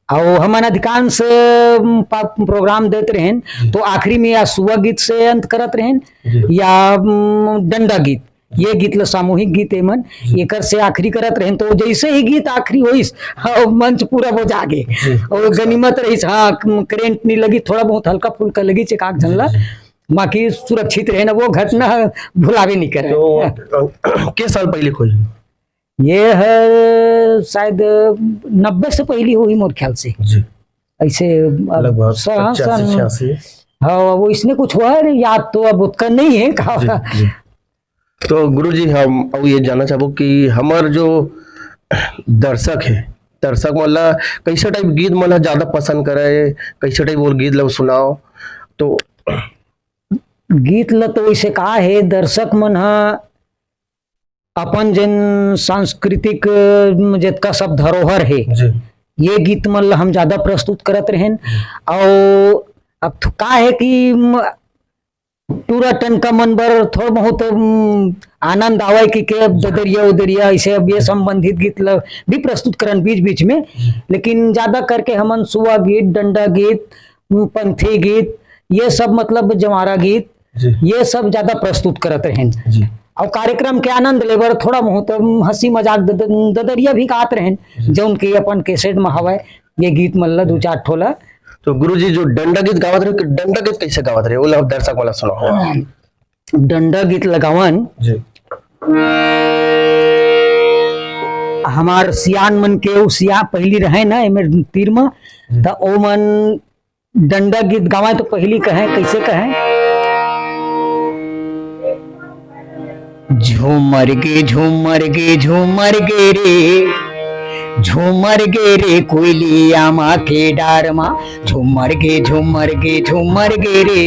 और हमारे अधिकांश प्रोग्राम देते रहें तो आखिरी में या सुबह गीत से अंत करत रहें या डंडा गीत, ये गीत ला सामूहिक गीत है मन एक से आखिरी करत रहें। तो जैसे ही गीत आखिरी होइस मंच पूरा वो जागे और गनीमत रही, हाँ करेंट नहीं लगी, थोड़ा बहुत हल्का फुल्का लगी चेकाक झनला, बाकी सुरक्षित रहे ना, वो घटना भुलावे नहीं करे। तो के साल पहले खोज ये है शायद 90 से पहली हुई मोर ख्याल से जी। ऐसे लगभग हाँ वो इसने कुछ हुआ है याद तो अब उतना नहीं है कहा। तो गुरुजी हम अब ये जानना चाहो कि हमार जो दर्शक है, दर्शक मतलब कैसे टाइप गीत मन ज्यादा पसंद करे, कैसे टाइप वो गीत लो सुनाओ? तो गीत ला तो इसे कहा है दर्शक मन अपन जन सांस्कृतिक जितना सब धरोहर है ये गीत मन ला हम ज्यादा प्रस्तुत करत रहें। और अब का है कि टूरा टन का मन बर थोड़ा बहुत आनंद आवे कि अब ददरिया उदरिया ऐसे अब ये संबंधित गीत भी प्रस्तुत करन बीच बीच में, लेकिन ज्यादा करके हमन सुआ गीत, डंडा गीत, पंथी गीत, ये सब मतलब जवारा गीत, ये सब ज्यादा प्रस्तुत करत रहें। और कार्यक्रम के आनंद लेबर थोड़ा बहुत हंसी मजाक ददरिया भी गात रहें, जो उनके अपन कैसेट में हवा ये गीत मल्ला 2-4 ठोला। तो गुरुजी जो डंडा गीत गावत रहे, डंडा गीत कैसे गावत रहे, वो दर्शक वाला सुनाओ। डंडा गीत लगावन जी हमार सियान मन के उ सिया पहली रहे ना एमे तीर में, त ओ मन डंडा गीत गावे तो पहली कहे कैसे कहे, झूमर गे झूमर गे झूमर गे रे, झूमर गे रे कोयलिया माँ के डार माँ, झूमर गे झूमर गे झूमर गे रे,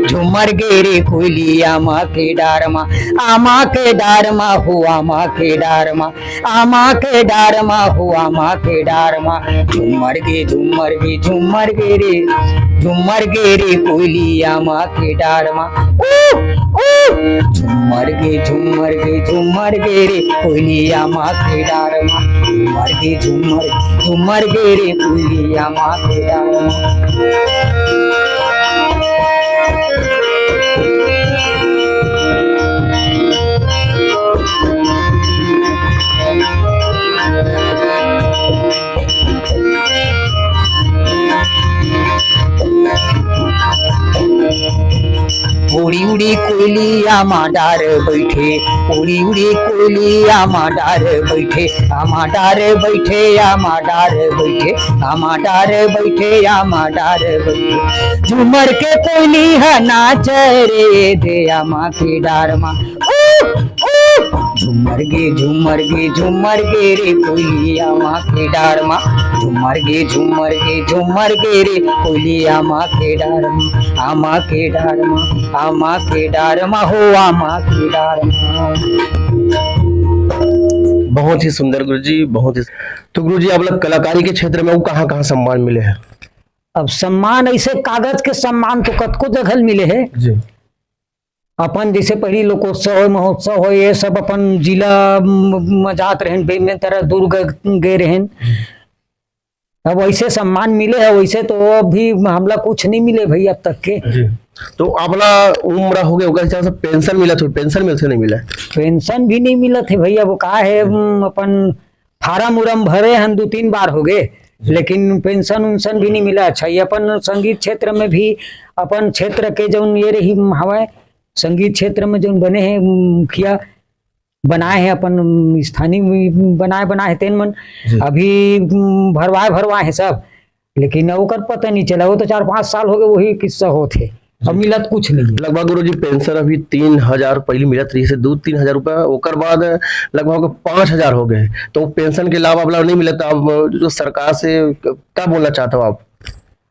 झूमर गे रे कोयलिया माँ के डार माँ, आमा के डार माँ हो आमा के डार माँ, आमा के डार माँ हो आमा के डार माँ, झूमर गे झूमर गे झूमर गे रे, झूमर गे रे कोयलिया माँ के डार माँ, झूमर गे झूमर गे झूमर गे रे कोयलिया माँ के डार माँ, झूमर गे झूमर झूमर गे रे कोयलिया माँ के डार माँ। उड़ी उड़ी कोयलिया माँ डार बैठे, उड़ी उड़ी कोयलिया माँ डार बैठे, आमा डार बैठे आमा डार बैठे, आमा डार बैठे आमा डार बैठे, झूमर के कोयली है नाच रे दे आमा के डार माँ, झूमर गे झूमर गे झूमर गे रे कोयलिया माँ के डार माँ, झूमर गे झूमर गे झूमर गे रे कोयलिया माँ के डार माँ, आमा के डार माँ, आमा के डार माँ हो आमा के डार माँ। बहुत ही सुंदर गुरुजी, बहुत ही। तो गुरुजी आप लोग कलाकारी के क्षेत्र में वो कहाँ कहाँ सम्मान मिले हैं? अब सम्मान ऐसे कागज के सम्मान तो कतको जगह मिले है जी। अपन जैसे पहली लोकोत्सव महोत्सव हो ये सब अपन जिला में जात रहें, में तरह दूर गए रहें, अब वैसे सम्मान मिले है, वैसे तो अभी हमला कुछ नहीं मिले भाई अब तक के। जी। तो अपना उम्र हो गया हिसाब से पेंशन मिला था, पेंशन मिलते नहीं मिला? पेंशन भी नहीं मिला थे भैया, वो कहा है अपन फार्म उरम भरे हैं 2-3 बार हो गए, लेकिन पेंशन उन्सन भी नहीं मिला। अच्छा ये अपन संगीत क्षेत्र में भी अपन क्षेत्र के जो ये रही हवा संगीत क्षेत्र में जो बने हैं मुखिया बनाए हैं अपन स्थानीय बनाए तेन मन अभी भरवाए है सब, लेकिन ओकर पता नहीं चला, वो तो 4-5 साल हो गए वही किस्सा होते, अब मिलत कुछ नहीं। लगभग गुरुजी पेंशन अभी 3000 पहले मिलत रही से 2-3 रुपया, ओकर बाद लगभग 5000 हो गए, तो पेंशन के लाभ अब नहीं मिलता। अब जो सरकार से क्या बोलना चाहते हो आप?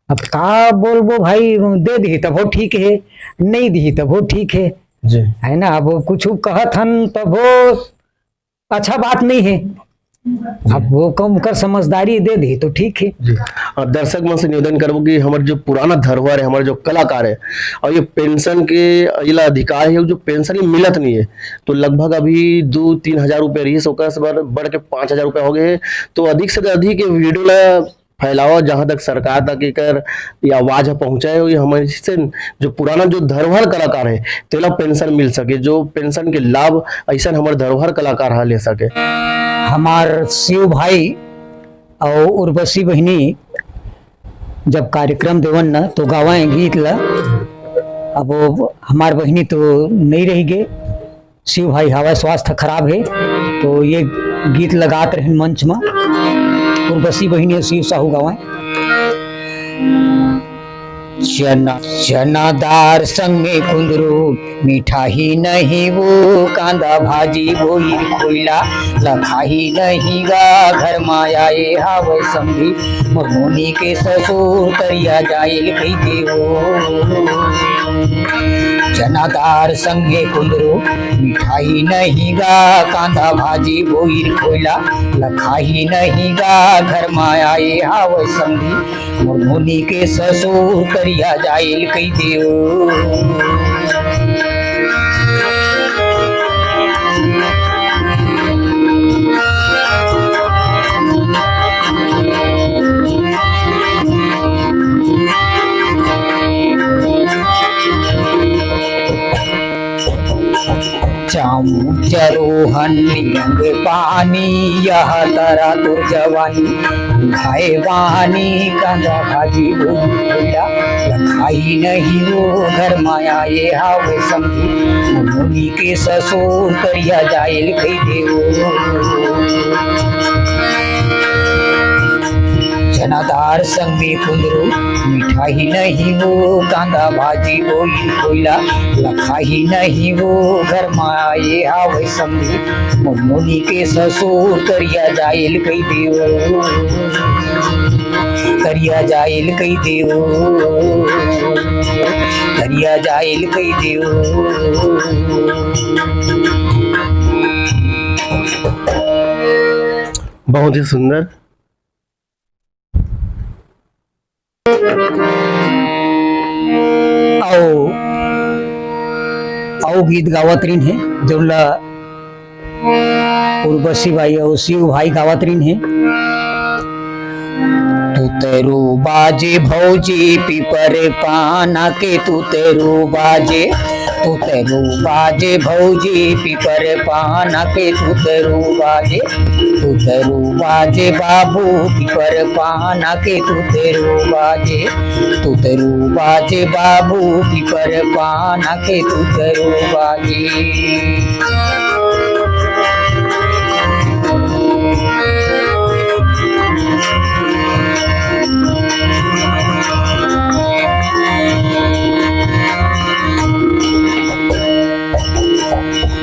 अब का बोलबो भाई, दे दी तब वो ठीक है, नहीं दी तब वो ठीक है जी, है ना। अब कुछ कहत हन तब वो अच्छा बात नहीं है, अब वो कम कर समझदारी दे दी तो ठीक है जी। और दर्शक मन से निवेदन करूँ कि हमारे जो पुराना धरोहर है, हमारे जो कलाकार है, और ये पेंशन के जिला अधिकार है जो पेंशन मिलत नहीं है, तो लगभग अभी 2-3 हजार रुपये रही है, बढ़ के 5000 रुपये हो गए। तो अधिक से अधिक वीडियो फैलाओ, जहां तक सरकार तक एकर ये आवाज पहुंचाए, ये हमारे से जो पुराना जो धरोहर कलाकार है तेला पेंशन मिल सके, जो पेंशन के लाभ ऐसा हमारे धरोहर कलाकार ले सके। हमार शिव भाई और उर्वशी बहनी जब कार्यक्रम देवन न तो गावाए गीत ला, अब वो हमार बहनी तो नहीं रही गए, शिव भाई हवा स्वास्थ्य खराब है तो ये गीत लगाते रहे मंच में, उर्वशी बहनी शिव साहू गावाए। चना दार संगे कुंदरू मीठा ही नहीं वो, कांदा भाजी बोई खोइला लखा ही नहीं गा, घर माया ये हाव संगी मगोनी के ससुर तरिया जाए कही देवो। चनादार संगे कुंदरू मिठाई नहीं गा, कांदा भाजी बोई खोइला लखा ही नहीं गा, घर माया ये हाव संगी मुर्मुनी के ससुर तरिया जाइल कही देव। चरोहन लियंग पानी यह तरा तुर जवानी खाए वानी कांदा भाजी बोला खाई नहीं वो घर माया ये हावे समझी मुनि के ससुर करिया जाइल कई देव चनादार संग में कुंदरू मिठाई नहीं वो कांदा भाजी बोई कोयला लखाई नहीं वो घर माए हावे समझी मुनि के ससुर करिया जाइल कई देव करिया जाइल कई देव करिया जाइल कई देव बहुत ही सुंदर। आओ गीत गावत रही है जोला उर्वशी भाई और शिव भाई गावत रही है। तू तेरू बाजे भौजी पीपर पाना के तू तेरू बाजे भौजी पीपर पाना के तू तेरू बाजे बाबू पीपर पाना के तू तेरू बाजे बाबू पीपर पाना के तू तेरू बाजे।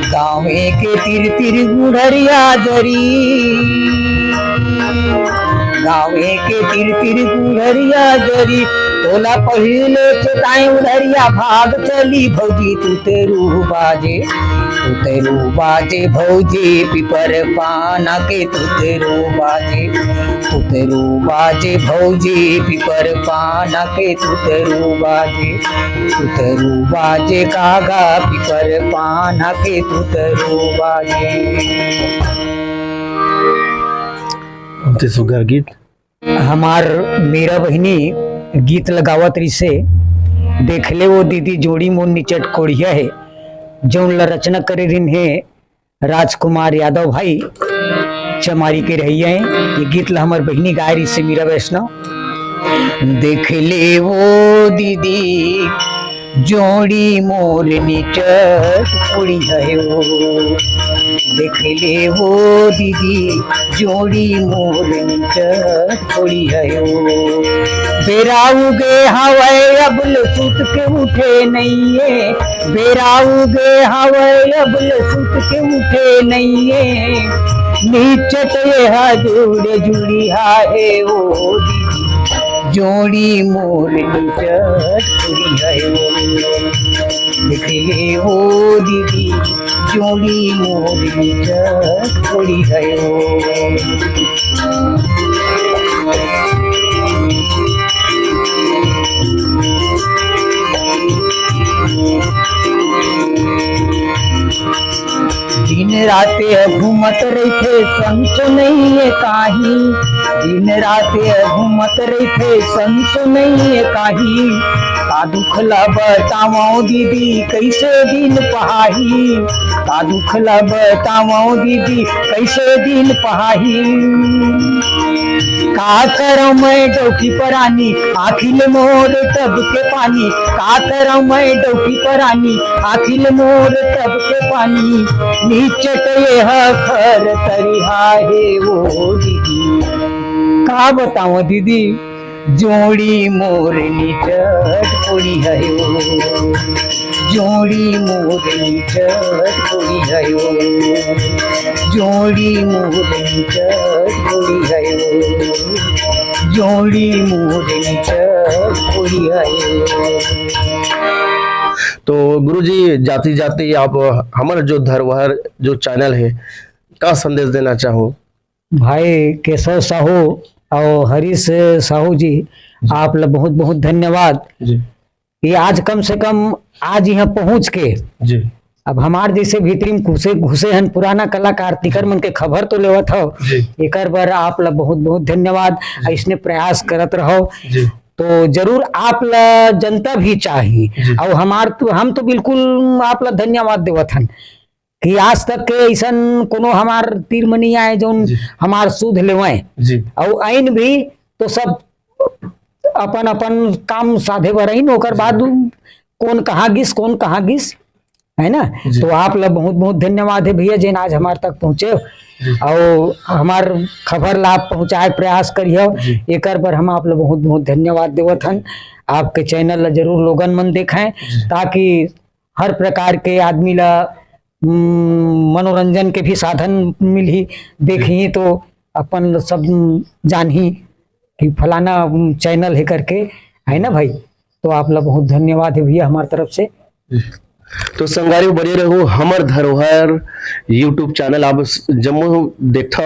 गाँवे के तिर तिर गुड़रिया जरी गाँवे के तिर तिर गुड़रिया जरी तोला पहिले चेताई उधरिया भाग चली भौजी तू तेरू बाजे भौजी पीपर पाना के तू तेरू बाजे भौजी पीपर पाना के तू तेरू बाजे कागा पीपर पाना के तू तेरू बाजे। सुगर गीत हमार मेरा बहिनी गीत लगावत रही से देख ले वो दीदी जोड़ी मोन निचट कोड़िया है जो रचना करे रिन है राजकुमार यादव भाई चमारी के रहिया है। ये गीत ला हमार बहिनी गाय रही से मीरा वैष्णव। देख ले वो दीदी जोड़ी मोर निचट कोड़िया है वो देख ले वो दीदी जोड़ी मोर निचट कोड़िया है वो बेराऊ गे हवाए अबल सुत के उठे नहीं है बेराऊ गे हवाए अबल सुत के उठे नहीं है नीचट ये जोड़े जुड़ी है वो दीदी जोड़ी मोर निचट कोड़िया है वो देख ले वो दीदी जोड़ी मोर निचट कोड़िया है वो। दिन रात घूमत रहे संत नहीं है काही दिन रात घूमत रहे संत नहीं है काही का दुखला बताओ दीदी कैसे दिन पहाही का दुखला बताओ दीदी कैसे दिन पहाही का करम मैं डौकी परानी आखिल मोर तब के पानी का करम मैं डौकी परानी आखिल मोर तब के पानी नीचट ये खर तरिहा है वो दीदी का बताओ दीदी जोड़ी मोर निचट कोड़ी है वो जोड़ी मोर निचट कोड़ी है वो जोड़ी मोर निचट कोड़ी है वो जोड़ी मोर निचट कोड़ी है वो। तो गुरुजी जाती जाती आप हमारा जो धरोहर जो चैनल है का संदेश देना चाहो? भाई केशव साहू और हरीश साहू जी आप लोग बहुत बहुत धन्यवाद जी। ये आज कम से कम आज यहाँ पहुँच के जी अब हमार जैसे भीतरी में घुसे हन पुराना कलाकार तिकर मन के खबर तो लेवत हो एक बार आप लोग बहुत बहुत धन्यवाद। इसने प्रयास करत रहो जी। तो जरूर आप ला जनता भी चाहिए और हम तो बिल्कुल आप ला धन्यवाद देवत हन कि आज तक के ऐसन कोनो हमार तीर मनी आए जो हमार सूद लेवाए जी और आइन भी तो सब अपन अपन काम साधे बरइन ओकर बाद कौन कहाँ गिस है ना। तो आप लोग बहुत बहुत धन्यवाद है भैया जिन आज हमारे तक पहुँचे और हमार खबर ला आप पहुँचाए प्रयास करिए एकर पर हम आप लोग बहुत बहुत धन्यवाद देवत हन। आपके चैनल ला जरूर लोगन मन देखें ताकि हर प्रकार के आदमी ला मनोरंजन के भी साधन मिली देखी तो अपन सब जानही कि फलाना चैनल है करके है ना भाई। तो आप लोग बहुत धन्यवाद है भैया हमारी तरफ से। तो संगवारी बने रहो हमर धरोहर यूट्यूब चैनल आप जम्मू देखा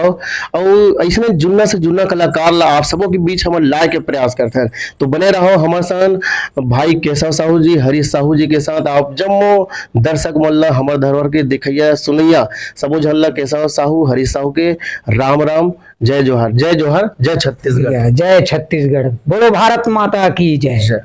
और ऐसे जुन्ना से जुन्ना कलाकार ला आप सबों के बीच हम लाए के प्रयास करते हैं। तो बने रहो हमारे साथ भाई केशव साहू जी हरीश साहू जी के साथ आप जम्मू दर्शक मल्ला हमर धरोहर के देखिया सुनैया सबो झल्ला केशव साहू हरीश साहू के राम राम जय जोहार जय छत्तीसगढ़ जय छत्तीसगढ़ बोलो भारत माता की जय।